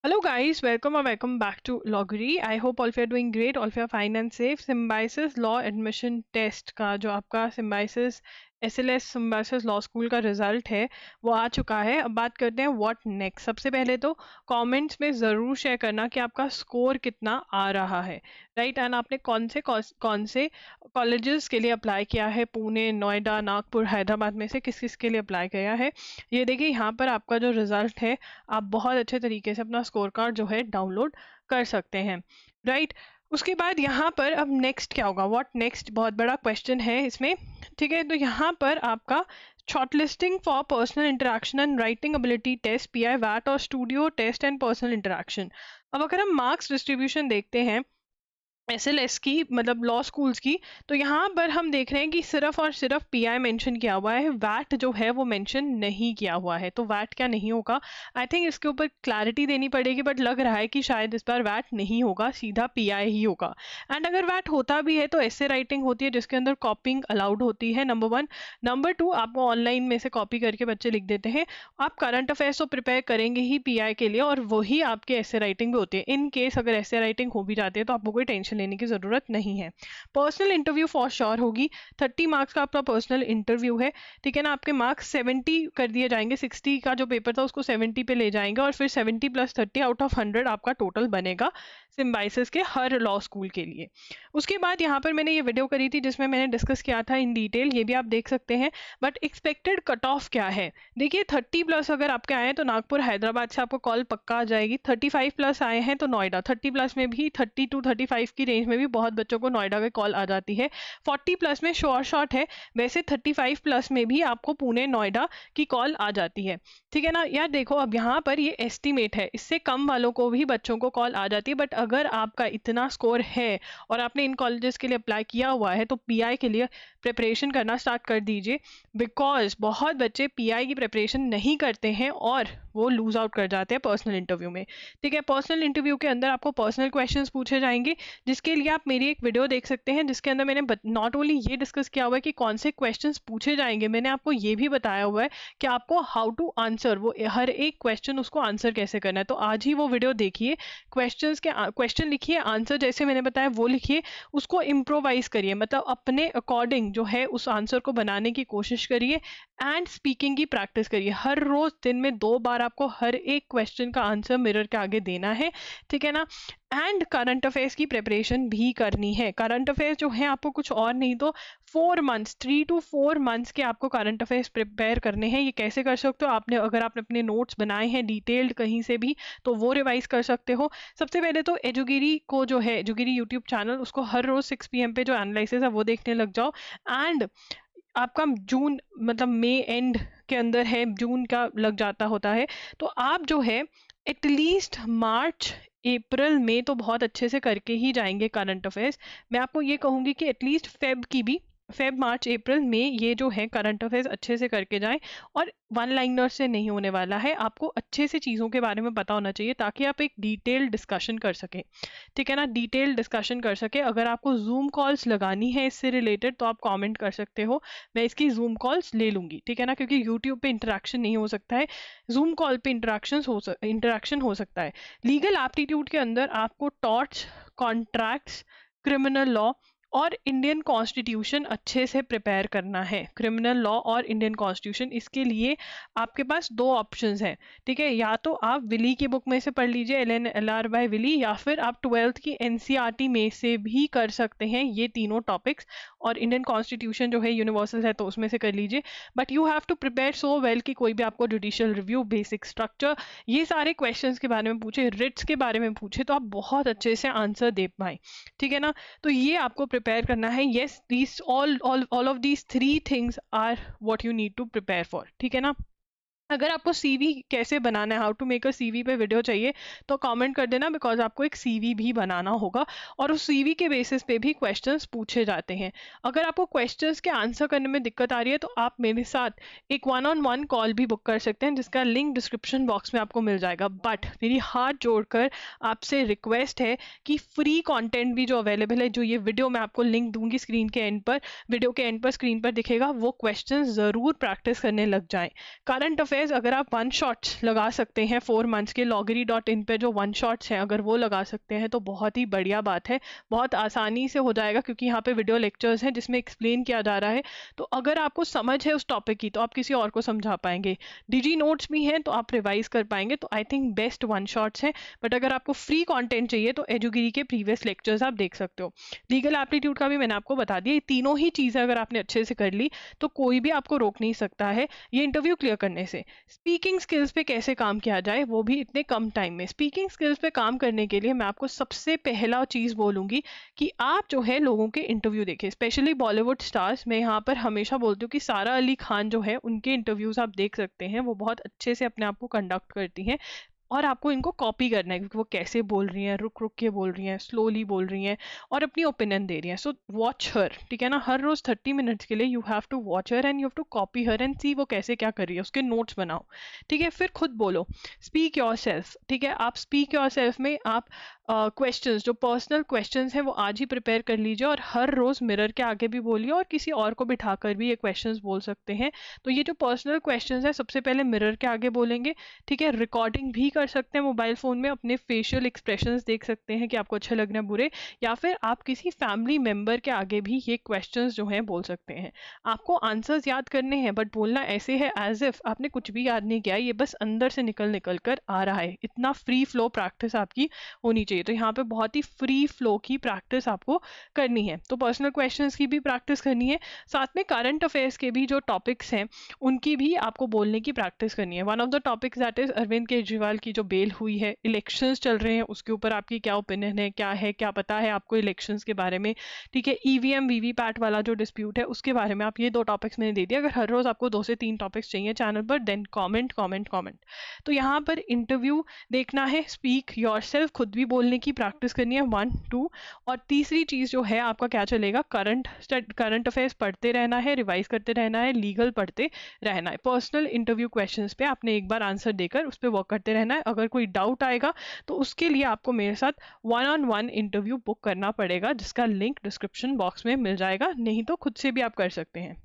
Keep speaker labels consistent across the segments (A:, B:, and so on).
A: Hello guys, welcome or welcome back to Loggery. I hope all of you are doing great, all of you are fine and safe. Symbiosis Law Admission Test का जो आपका Symbiosis SLS Symbiosis Law School का result है वो आ चुका है। अब बात करते हैं व्हाट नेक्स्ट। सबसे पहले तो कमेंट्स में ज़रूर शेयर करना कि आपका स्कोर कितना आ रहा है, राइट। एंड आपने कौन से कॉलेजेस के लिए अप्लाई किया है, पुणे, नोएडा, नागपुर, हैदराबाद में से किस किस के लिए अप्लाई किया है। ये देखिए यहाँ पर आपका जो रिजल्ट है आप बहुत अच्छे तरीके से अपना स्कोर कार्ड जो है डाउनलोड कर सकते हैं, राइट। उसके बाद यहाँ पर अब नेक्स्ट क्या होगा, व्हाट नेक्स्ट, बहुत बड़ा क्वेश्चन है इसमें, ठीक है। तो यहाँ पर आपका shortlisting for personal interaction and writing ability test, PI वैट और studio test and personal interaction. अब अगर हम मार्क्स डिस्ट्रीब्यूशन देखते हैं एसएलएस की, मतलब लॉ स्कूल्स की, तो यहाँ पर हम देख रहे हैं कि सिर्फ और सिर्फ पीआई मेंशन किया हुआ है, वैट जो है वो मेंशन नहीं किया हुआ है। तो वैट क्या नहीं होगा, आई थिंक इसके ऊपर क्लैरिटी देनी पड़ेगी, बट लग रहा है कि शायद इस बार वैट नहीं होगा, सीधा पीआई ही होगा। एंड अगर वैट होता भी है तो ऐसे राइटिंग होती है जिसके अंदर कॉपिंग अलाउड होती है, नंबर 1। नंबर 2, आपको ऑनलाइन में से कॉपी करके बच्चे लिख देते हैं। आप करंट अफेयर्स तो प्रिपेयर करेंगे ही पीआई के लिए, और वही आपके ऐसे राइटिंग भी होती है। इन केस अगर ऐसे राइटिंग हो भी जाती है तो आपको कोई टेंशन लेने की जरूरत नहीं है। पर्सनल इंटरव्यू फॉर श्योर होगी, 30 मार्क्स का आपका पर्सनल इंटरव्यू है, ठीक है ना। आपके मार्क्स 70 कर दिए जाएंगे, 60 का जो पेपर था उसको 70 पे ले जाएंगे, और फिर 70 + 30 आउट ऑफ 100 आपका टोटल बनेगा सिम्बाइसिस के हर लॉ स्कूल के लिए। उसके बाद यहाँ पर मैंने ये वीडियो करी थी जिसमें मैंने डिस्कस किया था इन डिटेल, ये भी आप देख सकते हैं। बट एक्सपेक्टेड कट ऑफ क्या है, देखिए 30+ अगर आपके आए हैं तो नागपुर हैदराबाद से आपको कॉल पक्का आ जाएगी। 35+ आए हैं तो नोएडा, 30+ में भी 30 to 35 की रेंज में भी बहुत बच्चों को नोएडा की कॉल आ जाती है। 40+ में श्योर शॉट है, वैसे 35+ में भी आपको पुणे नोएडा की कॉल आ जाती है, ठीक है ना। यार देखो अब यहाँ पर ये एस्टिमेट है, इससे कम वालों को भी बच्चों को कॉल आ जाती है। बट अगर आपका इतना स्कोर है और आपने इन कॉलेजेस के लिए अप्लाई किया हुआ है तो पीआई के लिए प्रिपरेशन करना स्टार्ट कर दीजिए, बिकॉज बहुत बच्चे पीआई की प्रिपरेशन नहीं करते हैं और वो लूज आउट कर जाते हैं पर्सनल इंटरव्यू में, ठीक है। पर्सनल इंटरव्यू के अंदर आपको पर्सनल क्वेश्चंस पूछे जाएंगे, जिसके लिए आप मेरी एक वीडियो देख सकते हैं जिसके अंदर मैंने नॉट ओनली ये डिस्कस किया हुआ है कि कौन से क्वेश्चंस पूछे जाएंगे, मैंने आपको ये भी बताया हुआ है कि आपको हाउ टू आंसर, वो हर एक क्वेश्चन उसको आंसर कैसे करना है। तो आज ही वो वीडियो देखिए, क्वेश्चन लिखिए, आंसर जैसे मैंने बताया वो लिखिए, उसको इम्प्रोवाइज करिए, मतलब अपने अकॉर्डिंग जो है उस आंसर को बनाने की कोशिश करिए। एंड स्पीकिंग की प्रैक्टिस करिए, हर रोज दिन में 2 बार आपको हर एक क्वेश्चन का आंसर मिरर के आगे देना है, ठीक है ना। एंड करंट अफेयर्स की प्रिपरेशन भी करनी है। करंट अफेयर्स जो है आपको कुछ और नहीं तो 4 मंथ्स, 3 to 4 मंथ्स के आपको करंट अफेयर्स प्रिपेयर करने हैं। ये कैसे कर सकते हो, आपने अगर आपने अपने नोट्स बनाए हैं डिटेल्ड कहीं से भी तो वो रिवाइज कर सकते हो। सबसे पहले तो एजुगिरी को जो है, एजुगिरी यूट्यूब चैनल, उसको हर रोज 6 PM पे जो एनालिसिस है वो देखने लग जाओ। एंड आपका जून, मतलब मई एंड के अंदर है, जून का लग जाता होता है, तो आप जो है एटलीस्ट मार्च अप्रैल में तो बहुत अच्छे से करके ही जाएंगे करंट अफेयर्स। मैं आपको ये कहूँगी कि एटलीस्ट फेब मार्च अप्रैल में ये जो है करंट अफेयर्स अच्छे से करके जाएं। और वन लाइनर से नहीं होने वाला है, आपको अच्छे से चीज़ों के बारे में पता होना चाहिए ताकि आप एक डिटेल डिस्कशन कर सकें, ठीक है ना, डिटेल डिस्कशन कर सके। अगर आपको जूम कॉल्स लगानी है इससे रिलेटेड तो आप कमेंट कर सकते हो, मैं इसकी जूम कॉल्स ले लूँगी, ठीक है ना, क्योंकि यूट्यूब पे इंटरेक्शन नहीं हो सकता है, जूम कॉल पे इंटरेक्शन हो सकता है। लीगल एप्टीट्यूड के अंदर आपको टॉर्ट्स, कॉन्ट्रैक्ट्स, क्रिमिनल लॉ और इंडियन कॉन्स्टिट्यूशन अच्छे से प्रिपेयर करना है। क्रिमिनल लॉ और इंडियन कॉन्स्टिट्यूशन, इसके लिए आपके पास 2 ऑप्शंस हैं, ठीक है। या तो आप विली की बुक में से पढ़ लीजिए, LNLR बाय विली, या फिर आप 12th की NCERT में से भी कर सकते हैं ये तीनों टॉपिक्स। और इंडियन कॉन्स्टिट्यूशन जो है यूनिवर्सल है तो उसमें से कर लीजिए। But you have to prepare so well कि कोई भी आपको जुडिशियल रिव्यू, बेसिक स्ट्रक्चर, ये सारे क्वेश्चंस के बारे में पूछे, रिट्स के बारे में पूछे, तो आप बहुत अच्छे से आंसर दे पाएं, ठीक है ना। तो ये आपको प्रिपेयर करना है। Yes, these all of these 3 things are what you need to prepare for, ठीक है ना। अगर आपको सीवी कैसे बनाना है, how to make a CV पे वीडियो चाहिए तो कमेंट कर देना, बिकॉज आपको एक सीवी भी बनाना होगा और उस सीवी के बेसिस पे भी क्वेश्चंस पूछे जाते हैं। अगर आपको क्वेश्चंस के आंसर करने में दिक्कत आ रही है तो आप मेरे साथ एक 1-on-1 कॉल भी बुक कर सकते हैं, जिसका लिंक डिस्क्रिप्शन बॉक्स में आपको मिल जाएगा। बट मेरी हाथ जोड़कर आपसे रिक्वेस्ट है कि फ्री कॉन्टेंट भी जो अवेलेबल है, जो ये वीडियो मैं आपको लिंक दूंगी स्क्रीन के एंड पर, वीडियो के एंड पर स्क्रीन पर दिखेगा, वो क्वेश्चन ज़रूर प्रैक्टिस करने लग जाएं। करंट अफेयर अफेयर्स अगर आप वन शॉट्स लगा सकते हैं 4 मंथ्स के loggery.in पे जो वन शॉट्स हैं अगर वो लगा सकते हैं तो बहुत ही बढ़िया बात है, बहुत आसानी से हो जाएगा क्योंकि यहाँ पे वीडियो लेक्चर्स हैं जिसमें एक्सप्लेन किया जा रहा है। तो अगर आपको समझ है उस टॉपिक की तो आप किसी और को समझा पाएंगे, डिजी नोट्स भी हैं तो आप रिवाइज कर पाएंगे। तो I think best one shots हैं। बट अगर आपको फ्री कंटेंट चाहिए तो एजुगिरी के प्रीवियस लेक्चर्स आप देख सकते हो। लीगल एप्टीट्यूड का भी मैंने आपको बता दिया। ये तीनों ही चीज़ें अगर आपने अच्छे से कर ली तो कोई भी आपको रोक नहीं सकता है ये इंटरव्यू क्लियर करने से। स्पीकिंग स्किल्स पे कैसे काम किया जाए वो भी इतने कम टाइम में। स्पीकिंग स्किल्स पे काम करने के लिए मैं आपको सबसे पहला चीज़ बोलूँगी कि आप जो है लोगों के इंटरव्यू देखें, स्पेशली बॉलीवुड स्टार्स। मैं यहाँ पर हमेशा बोलती हूँ कि सारा अली खान जो है उनके इंटरव्यूज़ आप देख सकते हैं, वो बहुत अच्छे से अपने आप को कंडक्ट करती हैं और आपको इनको कॉपी करना है क्योंकि वो कैसे बोल रही हैं, रुक रुक के बोल रही हैं, स्लोली बोल रही हैं और अपनी ओपिनियन दे रही हैं। सो वॉच हर, ठीक है ना। हर रोज 30 मिनट्स के लिए you have to watch her and you have to copy her and see वो कैसे क्या कर रही है, उसके नोट्स बनाओ, ठीक है। फिर खुद बोलो, स्पीक योर सेल्फ, ठीक है। आप स्पीक योर सेल्फ में आप क्वेश्चंस जो पर्सनल क्वेश्चंस हैं वो आज ही प्रिपेयर कर लीजिए और हर रोज मिरर के आगे भी बोलिए और किसी और को बिठाकर भी ये क्वेश्चंस बोल सकते हैं। तो ये जो पर्सनल क्वेश्चंस है सबसे पहले मिरर के आगे बोलेंगे, ठीक है। रिकॉर्डिंग भी कर सकते हैं मोबाइल फ़ोन में, अपने फेशियल एक्सप्रेशंस देख सकते हैं कि आपको अच्छे लग रहे हैं बुरे, या फिर आप किसी फैमिली मेम्बर के आगे भी ये क्वेश्चंस जो हैं बोल सकते हैं। आपको आंसर्स याद करने हैं बट बोलना ऐसे है एज इफ आपने कुछ भी याद नहीं किया, ये बस अंदर से निकल निकल कर आ रहा है। इतना फ्री फ्लो प्रैक्टिस आपकी होनी चाहिए। तो यहाँ पे बहुत ही फ्री फ्लो की प्रैक्टिस आपको करनी है। तो पर्सनल क्वेश्चंस की भी प्रैक्टिस करनी है, साथ में करंट अफेयर्स के भी जो टॉपिक्स हैं उनकी भी आपको बोलने की प्रैक्टिस करनी है। One of the topics that is Arvind Kejriwal की जो बेल हुई है, इलेक्शंस चल रहे हैं, उसके ऊपर आपकी क्या ओपिनियन है, क्या पता है आपको इलेक्शंस के बारे में, ठीक है। ईवीएम वीवीपैट वाला जो डिस्प्यूट है उसके बारे में आप, ये 2 टॉपिक्स मैंने दे दिया। अगर हर रोज आपको 2 से 3 टॉपिक्स चाहिए चैनल पर, देन कॉमेंट कॉमेंट कॉमेंट। तो यहाँ पर इंटरव्यू देखना है, स्पीक योरसेल्फ, खुद भी बोलने की प्रैक्टिस करनी है 1 2। और तीसरी चीज़ जो है आपका क्या चलेगा, करंट अफेयर्स पढ़ते रहना है, रिवाइज करते रहना है, लीगल पढ़ते रहना है। पर्सनल इंटरव्यू क्वेश्चंस पे आपने एक बार आंसर देकर उस पर वर्क करते रहना है। अगर कोई डाउट आएगा तो उसके लिए आपको मेरे साथ 1-on-1 इंटरव्यू बुक करना पड़ेगा जिसका लिंक डिस्क्रिप्शन बॉक्स में मिल जाएगा, नहीं तो खुद से भी आप कर सकते हैं।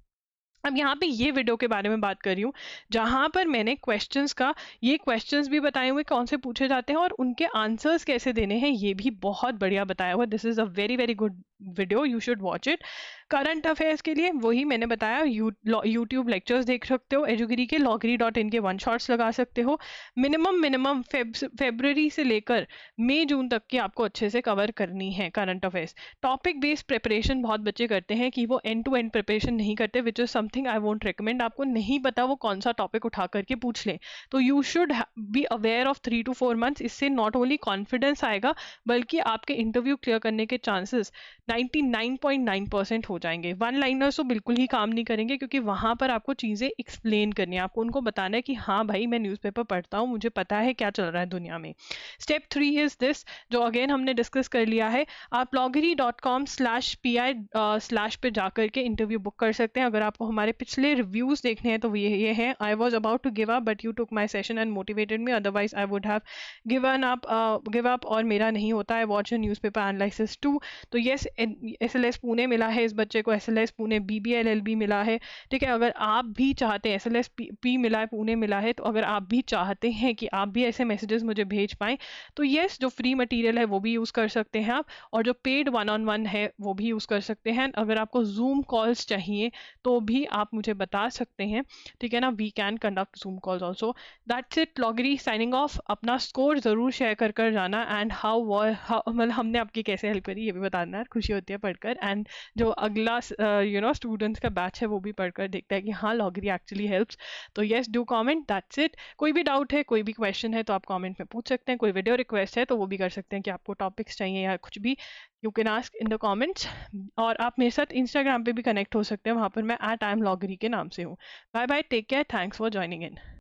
A: अब यहाँ पे ये वीडियो के बारे में बात कर रही हूँ जहाँ पर मैंने क्वेश्चंस का, ये क्वेश्चंस भी बताए हुए कौन से पूछे जाते हैं और उनके आंसर्स कैसे देने हैं ये भी बहुत बढ़िया बताया हुआ। This is a very very good video, you should watch it. Current affairs के लिए वही मैंने बताया, यूट्यूब लेक्चर्स देख सकते हो, एजुगिरी के loggery.in के वन शॉट्स लगा सकते हो। मिनिमम फेब्रुअरी से लेकर मई जून तक की आपको अच्छे से कवर करनी है current affairs. Topic based preparation बहुत बच्चे करते हैं कि वो एंड टू एंड प्रिपरेशन नहीं करते, which is something I won't recommend. आपको नहीं पता वो कौन सा टॉपिक उठा करके पूछ ले, तो you should be aware of 3 to 4 months. इससे नॉट ओनली कॉन्फिडेंस आएगा बल्कि आपके इंटरव्यू क्लियर करने के चांसेस 99.9% हो जाएंगे। वन लाइनर्स तो बिल्कुल ही काम नहीं करेंगे क्योंकि वहां पर आपको चीजें एक्सप्लेन करनी है, आपको उनको बताना है कि हाँ भाई मैं न्यूज़पेपर पढ़ता हूँ, मुझे पता है क्या चल रहा है दुनिया में। स्टेप 3 इज दिस, जो अगेन हमने डिस्कस कर लिया है। आप loggery.com/pi/ पे जाकर के इंटरव्यू बुक कर सकते हैं। अगर आपको हमारे पिछले रिव्यूज देखने हैं तो ये हैं, I was about to give up but you took my session and motivated me, otherwise I would have give up और मेरा नहीं होता है। Watch newspaper analysis 2। तो येस, SLS पुणे मिला है इस बच्चे को, SLS पुणे BBLLB मिला है, ठीक है। अगर आप भी चाहते हैं, SLS P मिला है, पुणे मिला है, तो अगर आप भी चाहते हैं कि आप भी ऐसे मैसेजेस मुझे भेज पाएं तो येस, जो फ्री मटेरियल है वो भी यूज़ कर सकते हैं आप, और जो पेड 1-on-1 है वो भी यूज़ कर सकते हैं। अगर आपको जूम कॉल्स चाहिए तो भी आप मुझे बता सकते हैं, ठीक है ना। We can conduct Zoom calls also. That's it, लॉगरी साइनिंग ऑफ। अपना स्कोर ज़रूर शेयर कर जाना एंड हाउ मतलब हमने आपकी कैसे हेल्प करी ये भी बताना है, खुशी होती है पढ़कर। एंड जो अगला स्टूडेंट्स का बैच है वो भी पढ़कर देखता है कि हाँ लॉगरी एक्चुअली हेल्प्स। तो yes, do comment, that's it. कोई भी डाउट है, कोई भी क्वेश्चन है तो आप कमेंट में पूछ सकते हैं, कोई वीडियो रिक्वेस्ट है तो वो भी कर सकते हैं कि आपको टॉपिक्स चाहिए या कुछ भी, you can ask in the comments. और आप मेरे साथ इंस्टाग्राम पे भी कनेक्ट हो सकते हैं, वहाँ पर मैं @IamLoggery के नाम से हूँ। Bye bye, take care, thanks for joining in.